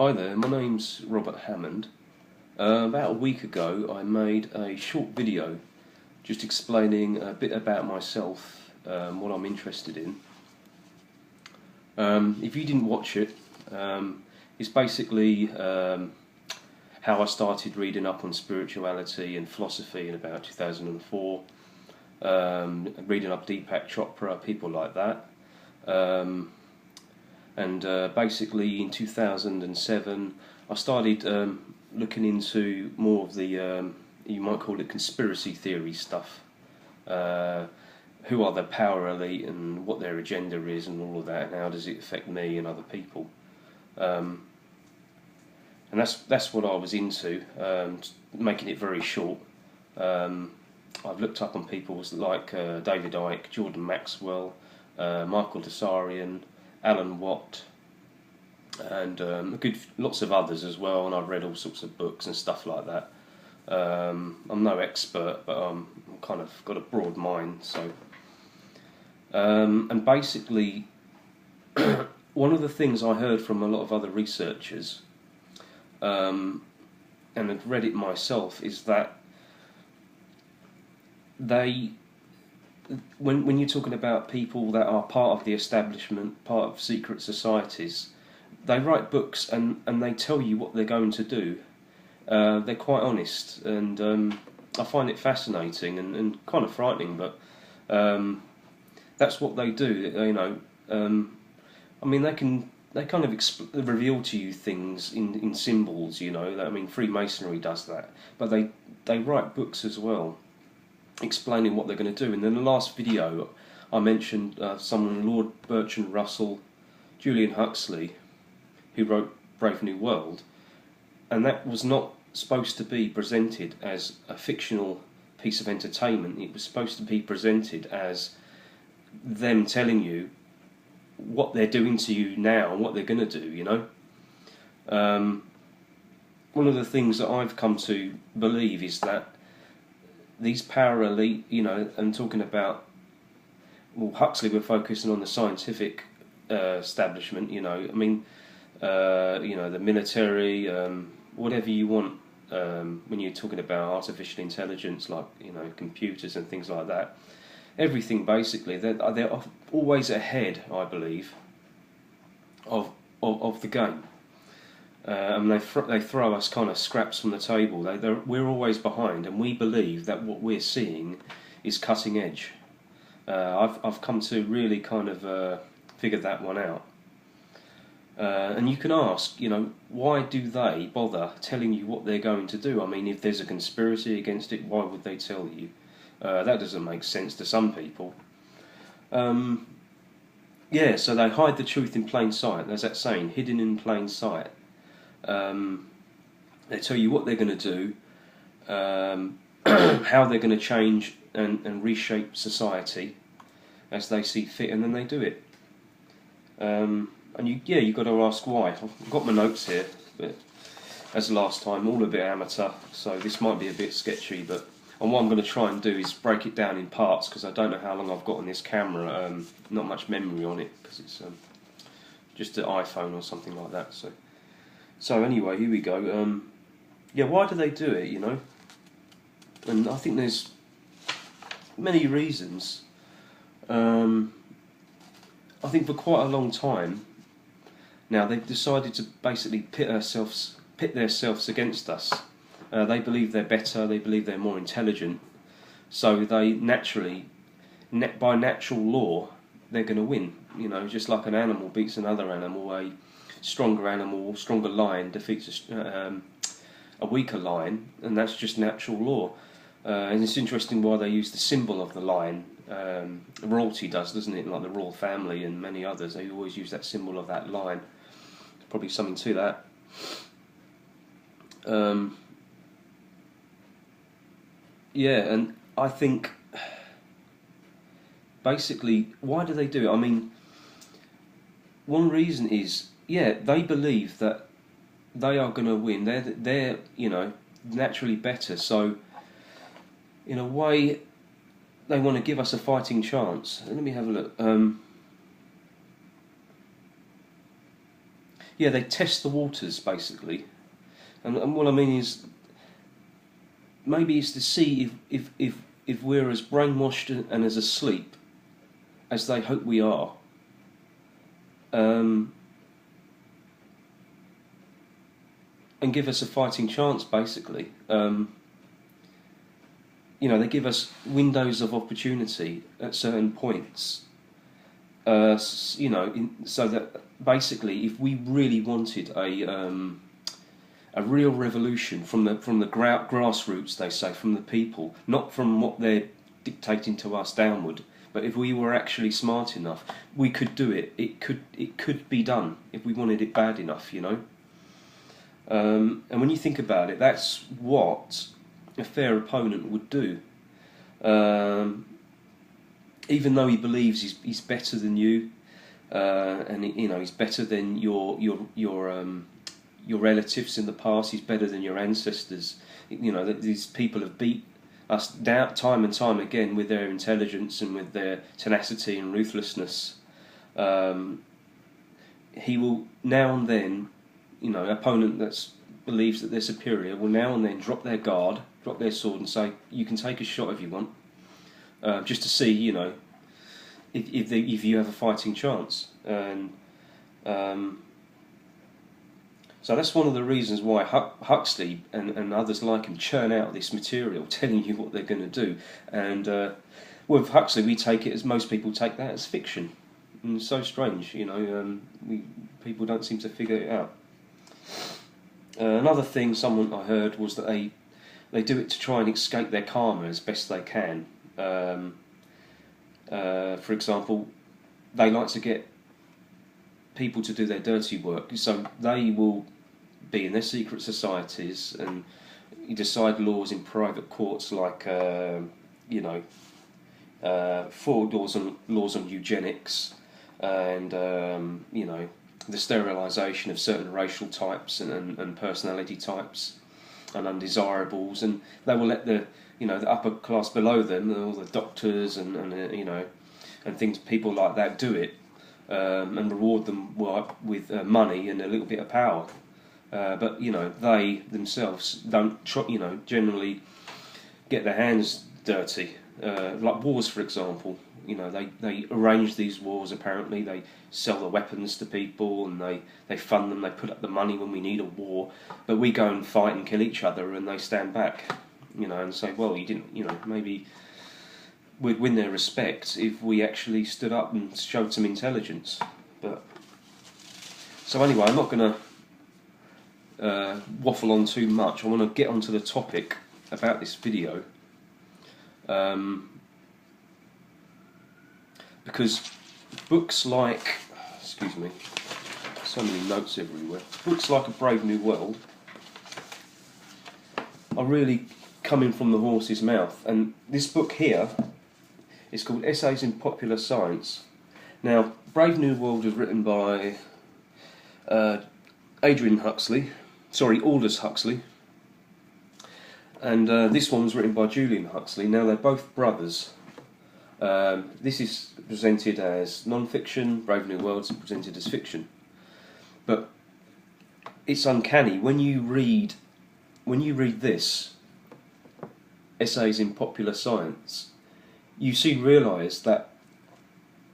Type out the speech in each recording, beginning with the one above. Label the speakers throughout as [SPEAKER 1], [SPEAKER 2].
[SPEAKER 1] Hi there, my name's Robert Hammond. About a week ago I made a short video just explaining a bit about myself, what I'm interested in. If you didn't watch it, it's basically how I started reading up on spirituality and philosophy in about 2004, reading up Deepak Chopra, people like that. And basically in 2007 I started looking into more of the, you might call it conspiracy theory stuff. Who are the power elite and what their agenda is and all of that, and how does it affect me and other people. And that's what I was into, making it very short. I've looked up on people like David Icke, Jordan Maxwell, Michael Desarian, Alan Watt, and lots of others as well, and I've read all sorts of books and stuff like that. I'm no expert, but I'm kind of got a broad mind. So, and basically, one of the things I heard from a lot of other researchers, and I've read it myself, is that when you're talking about people that are part of the establishment, part of secret societies, they write books and they tell you what they're going to do. They're quite honest, and I find it fascinating and kind of frightening, but that's what they do. You know, I mean, they kind of reveal to you things in symbols. You know, I mean, Freemasonry does that, but they write books as well, explaining what they're going to do. And in the last video I mentioned someone, Lord Bertrand Russell, Julian Huxley, who wrote Brave New World, and that was not supposed to be presented as a fictional piece of entertainment. It was supposed to be presented as them telling you what they're doing to you now and what they're going to do, you know. One of the things that I've come to believe is that these power elite, you know, and talking about, well, Huxley were focusing on the scientific establishment, you know, I mean, you know, the military, whatever you want, when you're talking about artificial intelligence, like, you know, computers and things like that, everything basically, they're always ahead, I believe, of the game. And they throw us kind of scraps from the table. We're always behind, and we believe that what we're seeing is cutting edge. I've come to really kind of figure that one out. And you can ask, you know, why do they bother telling you what they're going to do? I mean, if there's a conspiracy against it, why would they tell you? That doesn't make sense to some people. Yeah, so they hide the truth in plain sight. There's that saying, hidden in plain sight. They tell you what they're going to do, how they're going to change and reshape society as they see fit, and then they do it. And you've got to ask why. I've got my notes here, but as last time, all a bit amateur, so this might be a bit sketchy, but and what I'm going to try and do is break it down in parts, because I don't know how long I've got on this camera, not much memory on it, because it's just an iPhone or something like that, So anyway, here we go. Yeah, why do they do it, you know? And I think there's many reasons. I think for quite a long time now they've decided to basically pit themselves against us. They believe they're better, they believe they're more intelligent, so they naturally, by natural law, they're going to win. You know, just like an animal beats another animal, a stronger lion defeats a weaker lion, and that's just natural law. And it's interesting why they use the symbol of the lion. Royalty does, doesn't it? Like the royal family and many others, they always use that symbol of that lion. There's probably something to that. Yeah, and I think basically, why do they do it? I mean, one reason is, yeah, they believe that they are going to win. They're you know, naturally better. So, in a way, they want to give us a fighting chance. Let me have a look. yeah, they test the waters basically, and what I mean is maybe it's to see if we're as brainwashed and as asleep as they hope we are. And give us a fighting chance, basically. They give us windows of opportunity at certain points. So that basically, if we really wanted a real revolution from the grassroots, they say, from the people, not from what they're dictating to us downward. But if we were actually smart enough, we could do it. It could be done if we wanted it bad enough, And when you think about it, that's what a fair opponent would do. Even though he believes he's better than you, and he's better than your relatives in the past. He's better than your ancestors. These people have beat us down time and time again with their intelligence and with their tenacity and ruthlessness. He will now and then, opponent that believes that they're superior will now and then drop their guard, drop their sword, and say, "You can take a shot if you want," just to see, if you have a fighting chance. And so that's one of the reasons why Huxley and others like him churn out this material, telling you what they're going to do. And with Huxley, we take it as most people take that as fiction. And it's so strange, people don't seem to figure it out. Another thing I heard was that they do it to try and escape their karma as best they can. For example, they like to get people to do their dirty work, so they will be in their secret societies and decide laws in private courts, like laws on eugenics, and the sterilisation of certain racial types and personality types and undesirables, and they will let the upper class below them, all the doctors and things, people like that, do it. And reward them with money and a little bit of power, but they themselves don't generally get their hands dirty, like wars, for example. They arrange these wars. Apparently they sell the weapons to people and they fund them, they put up the money when we need a war, but we go and fight and kill each other and they stand back, and say, well, you didn't, maybe we'd win their respect if we actually stood up and showed some intelligence. But so anyway, I'm not going to waffle on too much. I want to get onto the topic about this video, because books like, excuse me, so many notes everywhere. Books like A Brave New World are really coming from the horse's mouth, and this book here, it's called Essays in Popular Science. Now, Brave New World was written by Aldous Huxley, and this one was written by Julian Huxley. Now, they're both brothers. This is presented as non-fiction, Brave New World is presented as fiction. But it's uncanny, when you read this, Essays in Popular Science, you soon realise that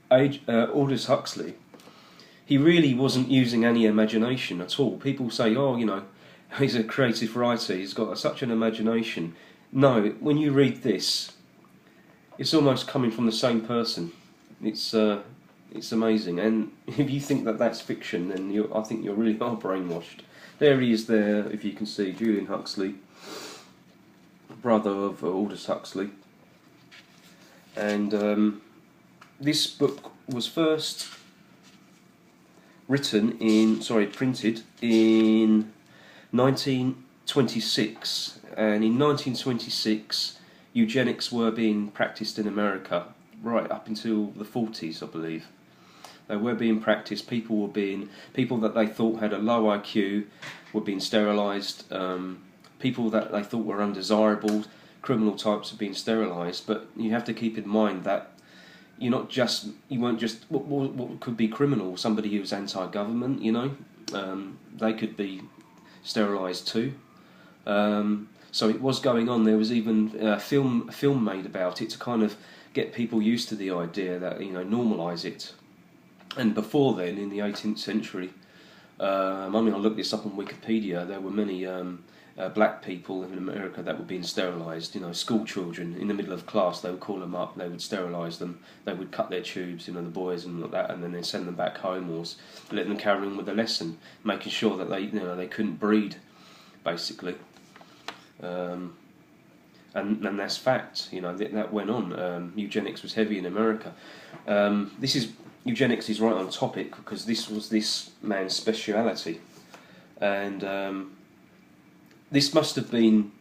[SPEAKER 1] Aldous Huxley, he really wasn't using any imagination at all. People say, he's a creative writer, he's got such an imagination. No, when you read this, it's almost coming from the same person. It's amazing. And if you think that that's fiction, then I think you really are brainwashed. There he is there, if you can see, Julian Huxley, brother of Aldous Huxley. And this book was first printed in 1926, and in 1926 eugenics were being practiced in America right up until the 40s, I believe. They were being practiced. People that they thought had a low IQ were being sterilised. People that they thought were undesirable, criminal types, are being sterilised. But you have to keep in mind that you weren't just what could be criminal. Somebody who was anti-government, they could be sterilised too. So it was going on. There was even a film made about it to kind of get people used to the idea that, normalise it. And before then, in the 18th century, I looked this up on Wikipedia. There were many black people in America that were being sterilised. School children in the middle of class, they would call them up, they would sterilise them, they would cut their tubes, the boys and like that, and then they'd send them back home or let them carry on with the lesson, making sure that they couldn't breed, basically. And that's fact. That went on. Eugenics was heavy in America. Eugenics is right on topic because this was this man's speciality, and this must have been,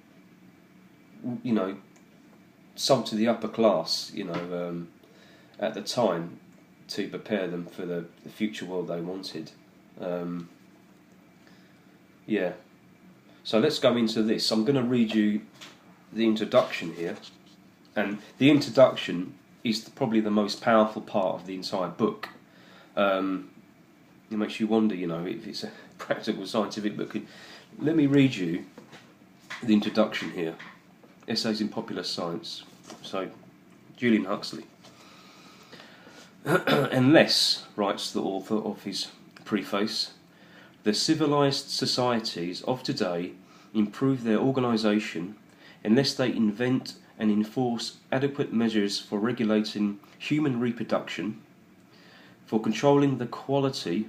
[SPEAKER 1] sold to the upper class, at the time to prepare them for the future world they wanted. Yeah. So let's go into this. I'm going to read you the introduction here, and the introduction is probably the most powerful part of the entire book. It makes you wonder, if it's a practical scientific book. Let me read you the introduction here. Essays in Popular Science. So, Julian Huxley. Unless, writes the author of his preface, the civilised societies of today improve their organisation, unless they invent and enforce adequate measures for regulating human reproduction, for controlling the quantity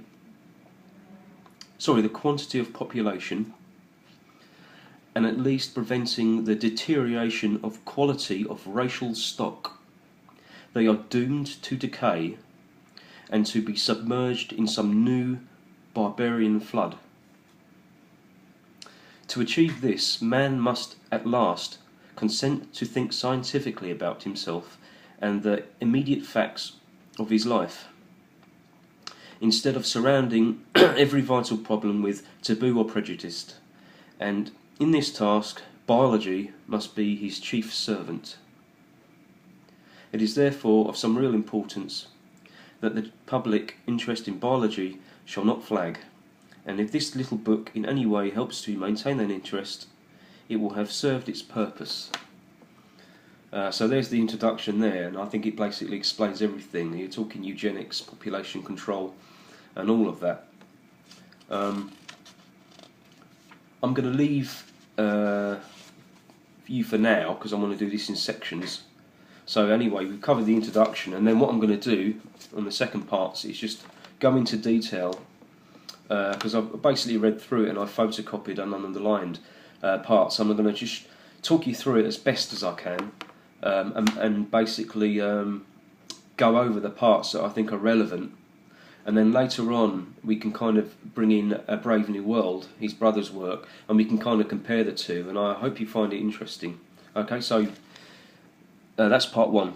[SPEAKER 1] of population, and at least preventing the deterioration of quality of racial stock, they are doomed to decay and to be submerged in some new barbarian flood. To achieve this, man must at last consent to think scientifically about himself and the immediate facts of his life, instead of surrounding every vital problem with taboo or prejudice. And in this task, biology must be his chief servant. It is therefore of some real importance that the public interest in biology shall not flag, and if this little book in any way helps to maintain that interest, it will have served its purpose. So there's the introduction there, and I think it basically explains everything. You're talking eugenics, population control, and all of that. I'm going to leave you for now, because I want to do this in sections. So anyway, we've covered the introduction, and then what I'm going to do on the second part is just go into detail, because I've basically read through it and I've photocopied and underlined parts. So I'm going to just talk you through it as best as I can, and basically go over the parts that I think are relevant, and then later on we can kind of bring in A Brave New World, his brother's work, and we can kind of compare the two, and I hope you find it interesting. Okay, so that's part one.